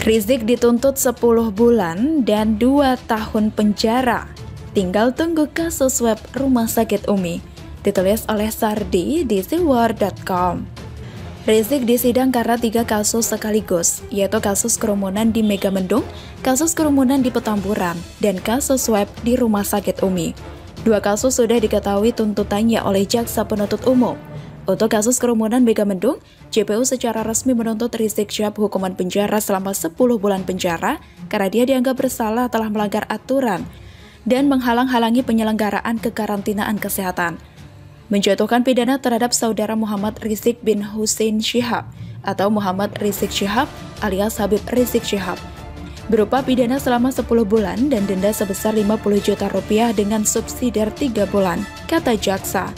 Rizik dituntut 10 bulan dan 2 tahun penjara. Tinggal tunggu kasus swab Rumah Sakit Umi. Ditulis oleh Sardi di siwar.com. Rizik disidang karena 3 kasus sekaligus, yaitu kasus kerumunan di Megamendung, kasus kerumunan di Petamburan, dan kasus swab di Rumah Sakit Umi. 2 kasus sudah diketahui tuntutannya oleh Jaksa Penuntut Umum. Untuk kasus kerumunan Megamendung, JPU secara resmi menuntut Rizik Syihab hukuman penjara selama 10 bulan penjara karena dia dianggap bersalah telah melanggar aturan dan menghalang-halangi penyelenggaraan kekarantinaan kesehatan. Menjatuhkan pidana terhadap saudara Muhammad Rizik bin Hussein Syihab atau Muhammad Rizik Syihab alias Habib Rizik Syihab berupa pidana selama 10 bulan dan denda sebesar 50 juta rupiah dengan subsidiar 3 bulan, kata jaksa.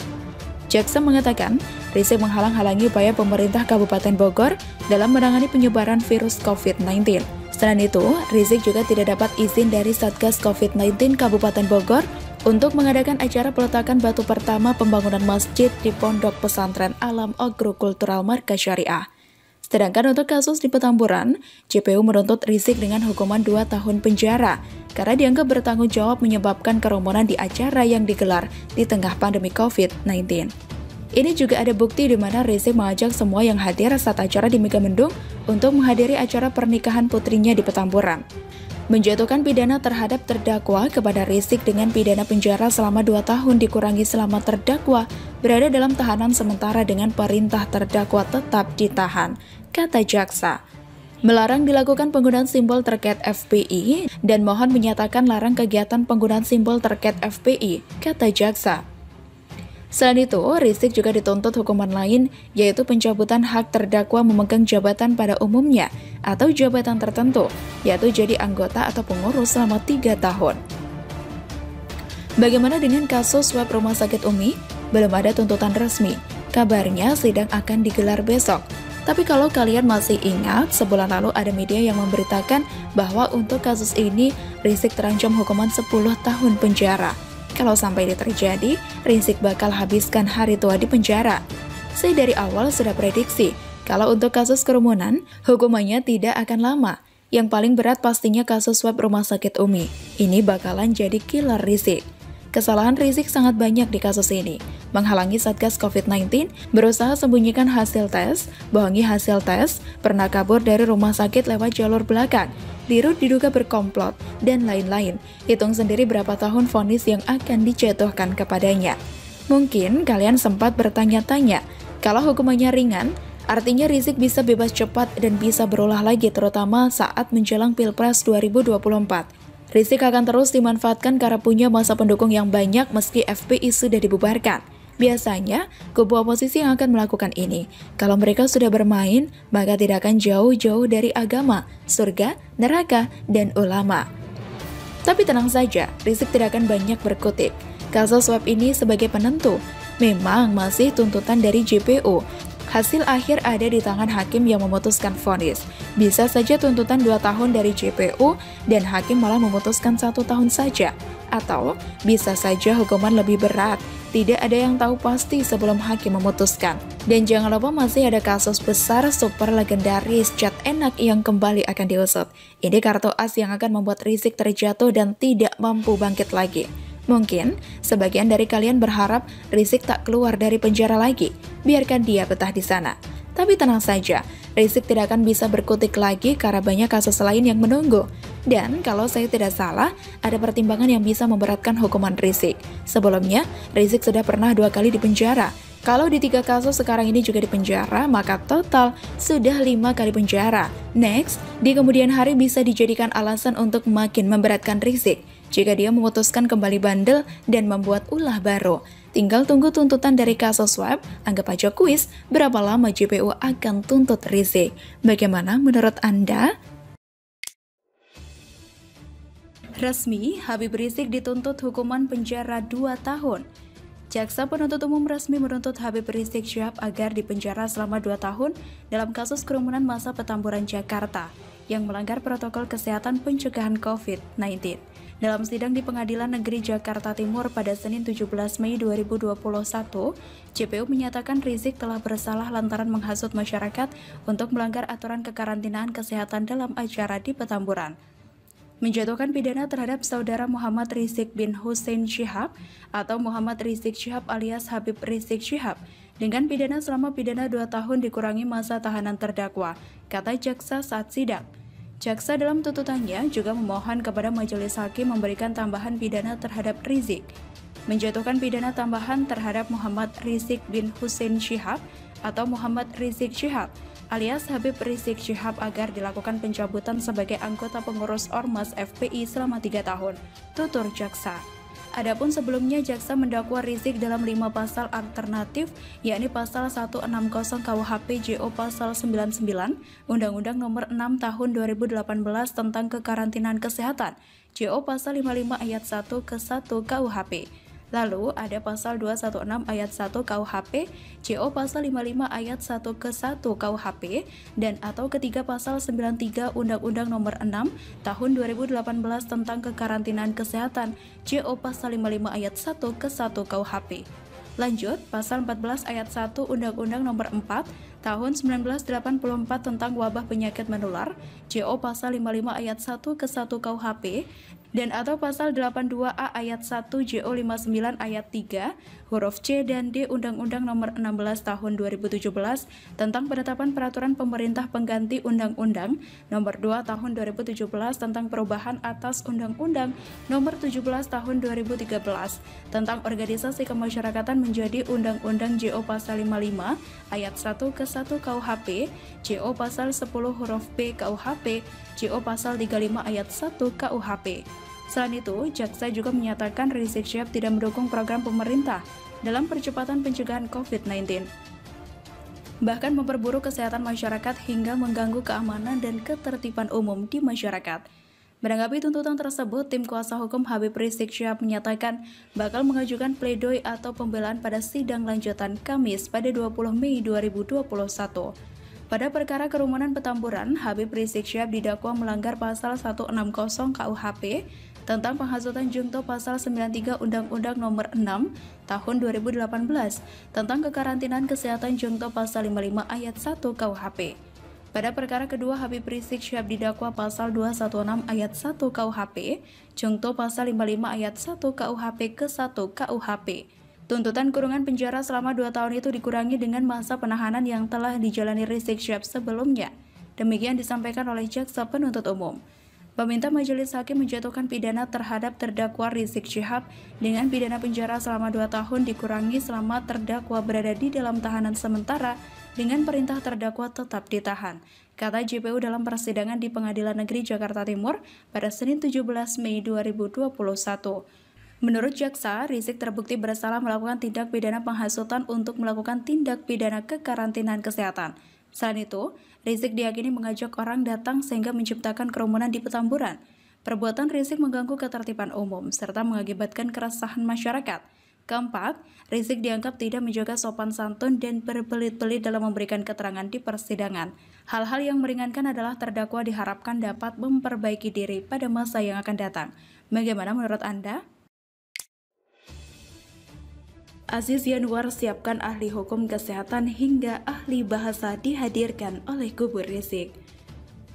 Jaksa mengatakan, Rizik menghalang-halangi upaya pemerintah Kabupaten Bogor dalam menangani penyebaran virus COVID-19. Selain itu, Rizik juga tidak dapat izin dari Satgas COVID-19 Kabupaten Bogor untuk mengadakan acara peletakan batu pertama pembangunan masjid di Pondok Pesantren Alam Agrokultural Markas Syariah. Sedangkan untuk kasus di Petamburan, JPU menuntut Rizik dengan hukuman 2 tahun penjara karena dianggap bertanggung jawab menyebabkan kerumunan di acara yang digelar di tengah pandemi COVID-19. Ini juga ada bukti di mana Rizik mengajak semua yang hadir saat acara di Megamendung untuk menghadiri acara pernikahan putrinya di Petamburan. Menjatuhkan pidana terhadap terdakwa kepada Rizik dengan pidana penjara selama 2 tahun dikurangi selama terdakwa berada dalam tahanan sementara dengan perintah terdakwa tetap ditahan, kata jaksa. Melarang dilakukan penggunaan simbol terkait FPI dan mohon menyatakan larang kegiatan penggunaan simbol terkait FPI, kata jaksa. Selain itu, Rizik juga dituntut hukuman lain, yaitu pencabutan hak terdakwa memegang jabatan pada umumnya atau jabatan tertentu, yaitu jadi anggota atau pengurus selama 3 tahun. Bagaimana dengan kasus swab Rumah Sakit Umi? Belum ada tuntutan resmi. Kabarnya sidang akan digelar besok. Tapi kalau kalian masih ingat, sebulan lalu ada media yang memberitakan bahwa untuk kasus ini, Rizik terancam hukuman 10 tahun penjara. Kalau sampai ini terjadi, Rizik bakal habiskan hari tua di penjara. Saya dari awal sudah prediksi, kalau untuk kasus kerumunan, hukumannya tidak akan lama. Yang paling berat pastinya kasus swab Rumah Sakit Umi. Ini bakalan jadi killer Rizik. Kesalahan Rizik sangat banyak di kasus ini. Menghalangi Satgas COVID-19, berusaha sembunyikan hasil tes, bohongi hasil tes, pernah kabur dari rumah sakit lewat jalur belakang, dirut diduga berkomplot, dan lain-lain. Hitung sendiri berapa tahun vonis yang akan dijatuhkan kepadanya. Mungkin kalian sempat bertanya-tanya, kalau hukumannya ringan, artinya Rizik bisa bebas cepat dan bisa berulah lagi terutama saat menjelang Pilpres 2024. Rizik akan terus dimanfaatkan karena punya masa pendukung yang banyak meski FPI sudah dibubarkan. Biasanya, kubu oposisi yang akan melakukan ini. Kalau mereka sudah bermain, maka tidak akan jauh-jauh dari agama, surga, neraka, dan ulama. Tapi tenang saja, Rizik tidak akan banyak berkutik. Kasus swab ini sebagai penentu. Memang masih tuntutan dari JPU. Hasil akhir ada di tangan hakim yang memutuskan vonis. Bisa saja tuntutan 2 tahun dari JPU dan hakim malah memutuskan 1 tahun saja. Atau bisa saja hukuman lebih berat. Tidak ada yang tahu pasti sebelum hakim memutuskan. Dan jangan lupa masih ada kasus besar super legendaris cat enak yang kembali akan diusut. Ini kartu as yang akan membuat Rizik terjatuh dan tidak mampu bangkit lagi. Mungkin sebagian dari kalian berharap Rizik tak keluar dari penjara lagi, biarkan dia betah di sana. Tapi tenang saja, Rizik tidak akan bisa berkutik lagi karena banyak kasus lain yang menunggu. Dan kalau saya tidak salah, ada pertimbangan yang bisa memberatkan hukuman Rizik. Sebelumnya, Rizik sudah pernah 2 kali di penjara. Kalau di 3 kasus sekarang ini juga di penjara, maka total sudah 5 kali penjara. Next, di kemudian hari bisa dijadikan alasan untuk makin memberatkan Rizik jika dia memutuskan kembali bandel dan membuat ulah baru. Tinggal tunggu tuntutan dari kasus swab, anggap aja kuis berapa lama JPU akan tuntut Rizik. Bagaimana menurut Anda? Resmi, Habib Rizik dituntut hukuman penjara 2 tahun. Jaksa Penuntut Umum resmi menuntut Habib Rizik Syihab agar dipenjara selama 2 tahun dalam kasus kerumunan massa Petamburan, Jakarta. yang melanggar protokol kesehatan pencegahan COVID-19. Dalam sidang di Pengadilan Negeri Jakarta Timur pada Senin 17 Mei 2021, JPU menyatakan Rizik telah bersalah lantaran menghasut masyarakat untuk melanggar aturan kekarantinaan kesehatan dalam acara di Petamburan. Menjatuhkan pidana terhadap saudara Muhammad Rizik bin Hussein Syihab atau Muhammad Rizik Syihab alias Habib Rizik Syihab dengan pidana selama pidana 2 tahun dikurangi masa tahanan terdakwa, kata jaksa saat sidang. Jaksa dalam tuntutannya juga memohon kepada majelis hakim memberikan tambahan pidana terhadap Rizik, menjatuhkan pidana tambahan terhadap Muhammad Rizik bin Hussein Syihab atau Muhammad Rizik Syihab alias Habib Rizik Syihab agar dilakukan pencabutan sebagai anggota pengurus Ormas FPI selama 3 tahun, tutur jaksa. Adapun sebelumnya jaksa mendakwa Rizik dalam 5 pasal alternatif, yakni pasal 160 KUHP JO pasal 99, Undang-Undang Nomor 6 Tahun 2018 tentang kekarantinaan kesehatan, JO pasal 55 ayat 1 ke 1 KUHP. Lalu ada pasal 216 ayat 1 KUHP, JO pasal 55 ayat 1 ke 1 KUHP, dan atau ketiga pasal 93 Undang-Undang Nomor 6 Tahun 2018 tentang kekarantinaan kesehatan, JO pasal 55 ayat 1 ke 1 KUHP. Lanjut, pasal 14 ayat 1 Undang-Undang Nomor 4 Tahun 1984 tentang wabah penyakit menular, JO pasal 55 ayat 1 ke 1 KUHP, dan atau pasal 82A ayat 1 JO 59 ayat 3 huruf C dan D Undang-Undang Nomor 16 Tahun 2017 tentang penetapan peraturan pemerintah pengganti Undang-Undang Nomor 2 Tahun 2017 tentang perubahan atas Undang-Undang Nomor 17 Tahun 2013 tentang organisasi kemasyarakatan menjadi Undang-Undang JO pasal 55 ayat 1 ke 1 KUHP, JO pasal 10 huruf B KUHP, JO pasal 35 ayat 1 KUHP. Selain itu, jaksa juga menyatakan Rizik Syihab tidak mendukung program pemerintah dalam percepatan pencegahan COVID-19, bahkan memperburuk kesehatan masyarakat hingga mengganggu keamanan dan ketertiban umum di masyarakat. Menanggapi tuntutan tersebut, tim kuasa hukum Habib Rizik Syihab menyatakan bakal mengajukan pledoi atau pembelaan pada sidang lanjutan Kamis pada 20 Mei 2021. Pada perkara kerumunan Petamburan, Habib Rizik Syihab didakwa melanggar pasal 160 KUHP tentang penghasutan junto pasal 93 Undang-Undang Nomor 6 Tahun 2018 tentang kekarantinaan kesehatan junto pasal 55 ayat 1 KUHP. Pada perkara kedua, Habib Rizik Syihab didakwa pasal 216 ayat 1 KUHP junto pasal 55 ayat 1 KUHP ke 1 KUHP. Tuntutan kurungan penjara selama 2 tahun itu dikurangi dengan masa penahanan yang telah dijalani Rizik Syihab sebelumnya. Demikian disampaikan oleh jaksa penuntut umum. Meminta majelis hakim menjatuhkan pidana terhadap terdakwa Rizik Syihab dengan pidana penjara selama 2 tahun dikurangi selama terdakwa berada di dalam tahanan sementara dengan perintah terdakwa tetap ditahan, kata JPU dalam persidangan di Pengadilan Negeri Jakarta Timur pada Senin 17 Mei 2021. Menurut jaksa, Rizik terbukti bersalah melakukan tindak pidana penghasutan untuk melakukan tindak pidana kekarantinaan kesehatan. Selain itu, Rizik diyakini mengajak orang datang sehingga menciptakan kerumunan di Petamburan. Perbuatan Rizik mengganggu ketertiban umum serta mengakibatkan keresahan masyarakat. Keempat, Rizik dianggap tidak menjaga sopan santun dan berbelit-belit dalam memberikan keterangan di persidangan. Hal-hal yang meringankan adalah terdakwa diharapkan dapat memperbaiki diri pada masa yang akan datang. Bagaimana menurut Anda? Aziz Yanuar siapkan ahli hukum kesehatan hingga ahli bahasa dihadirkan oleh kubu Rizik.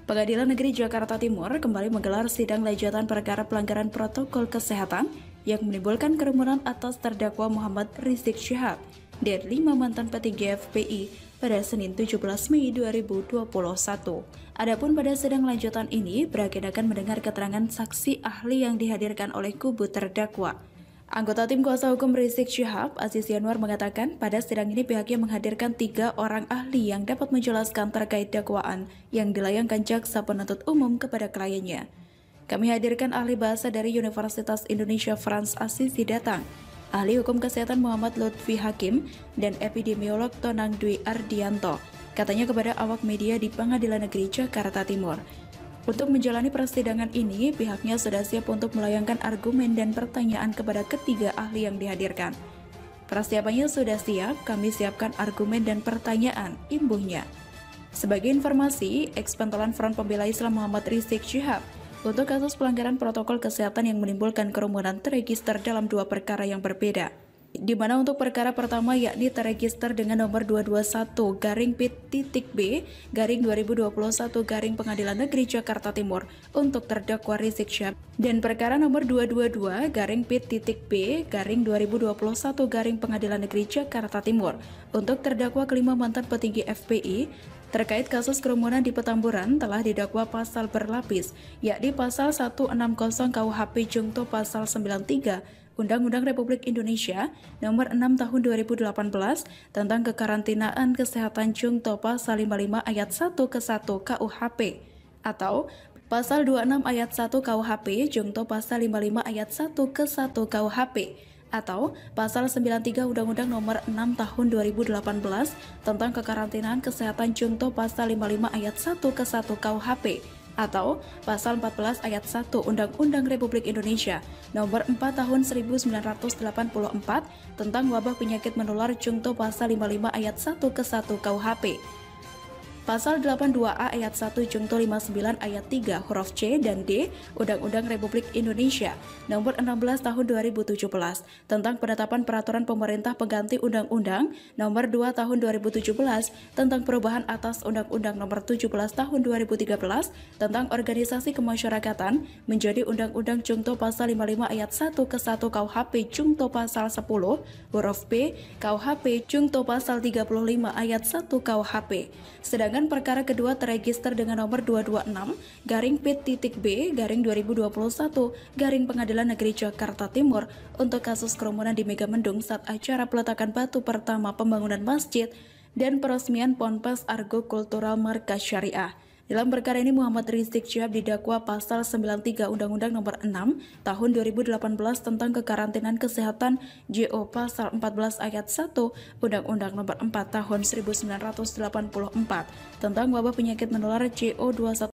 Pengadilan Negeri Jakarta Timur kembali menggelar sidang lanjutan perkara pelanggaran protokol kesehatan yang menimbulkan kerumunan atas terdakwa Muhammad Rizik Syihab dan 5 mantan petinggi FPI pada Senin 17 Mei 2021. Adapun pada sidang lanjutan ini beragendakan mendengar keterangan saksi ahli yang dihadirkan oleh kubu terdakwa. Anggota tim kuasa hukum Rizik Syihab, Aziz Yanuar mengatakan pada sidang ini pihaknya menghadirkan 3 orang ahli yang dapat menjelaskan terkait dakwaan yang dilayangkan jaksa penuntut umum kepada kliennya. Kami hadirkan ahli bahasa dari Universitas Indonesia Frans Assisi datang, ahli hukum kesehatan Muhammad Lutfi Hakim, dan epidemiolog Tonang Dwi Ardianto, katanya kepada awak media di Pengadilan Negeri Jakarta Timur. Untuk menjalani persidangan ini, pihaknya sudah siap untuk melayangkan argumen dan pertanyaan kepada ketiga ahli yang dihadirkan. Persiapannya sudah siap, kami siapkan argumen dan pertanyaan, imbuhnya. Sebagai informasi, ex-pentolan Front Pembela Islam Muhammad Rizik Syihab untuk kasus pelanggaran protokol kesehatan yang menimbulkan kerumunan terregister dalam dua perkara yang berbeda. Di mana untuk perkara pertama yakni terregister dengan nomor 221-Pit-B-2021 Pengadilan Negeri Jakarta Timur untuk terdakwa Rizik Syihab dan perkara nomor 222-Pit-B-2021 Pengadilan Negeri Jakarta Timur untuk terdakwa kelima mantan petinggi FPI terkait kasus kerumunan di Petamburan telah didakwa pasal berlapis, yakni pasal 160 KUHP Jungto pasal 93 Undang-Undang Republik Indonesia Nomor 6 Tahun 2018 tentang kekarantinaan kesehatan Jungto pasal 55 ayat 1 ke 1 KUHP atau pasal 26 ayat 1 KUHP Jungto pasal 55 ayat 1 ke 1 KUHP atau pasal 93 Undang-Undang Nomor 6 Tahun 2018 tentang kekarantinaan kesehatan Jungto pasal 55 ayat 1 ke 1 KUHP atau pasal 14 ayat 1 Undang-Undang Republik Indonesia Nomor 4 Tahun 1984 tentang wabah penyakit menular Jungto pasal 55 ayat 1 ke 1 KUHP. Pasal 82A ayat 1 Jungto 59 ayat 3 huruf C dan D Undang-Undang Republik Indonesia Nomor 16 Tahun 2017 tentang penetapan peraturan pemerintah pengganti Undang-Undang Nomor 2 Tahun 2017 tentang perubahan atas Undang-Undang Nomor 17 Tahun 2013 tentang organisasi kemasyarakatan menjadi Undang-Undang Jungto pasal 55 ayat 1 ke 1 KUHP Jungto pasal 10 huruf B KUHP Jungto pasal 35 ayat 1 KUHP. Sedangkan perkara kedua terregister dengan nomor 226-Pit-B-2021 Pengadilan Negeri Jakarta Timur untuk kasus kerumunan di Megamendung saat acara peletakan batu pertama pembangunan masjid dan peresmian Ponpes Argo Kultural Markas Syariah. Dalam perkara ini Muhammad Rizik Syihab didakwa pasal 93 Undang-Undang Nomor 6 Tahun 2018 tentang kekarantinaan kesehatan JO pasal 14 ayat 1 Undang-Undang Nomor 4 Tahun 1984 tentang wabah penyakit menular JO 21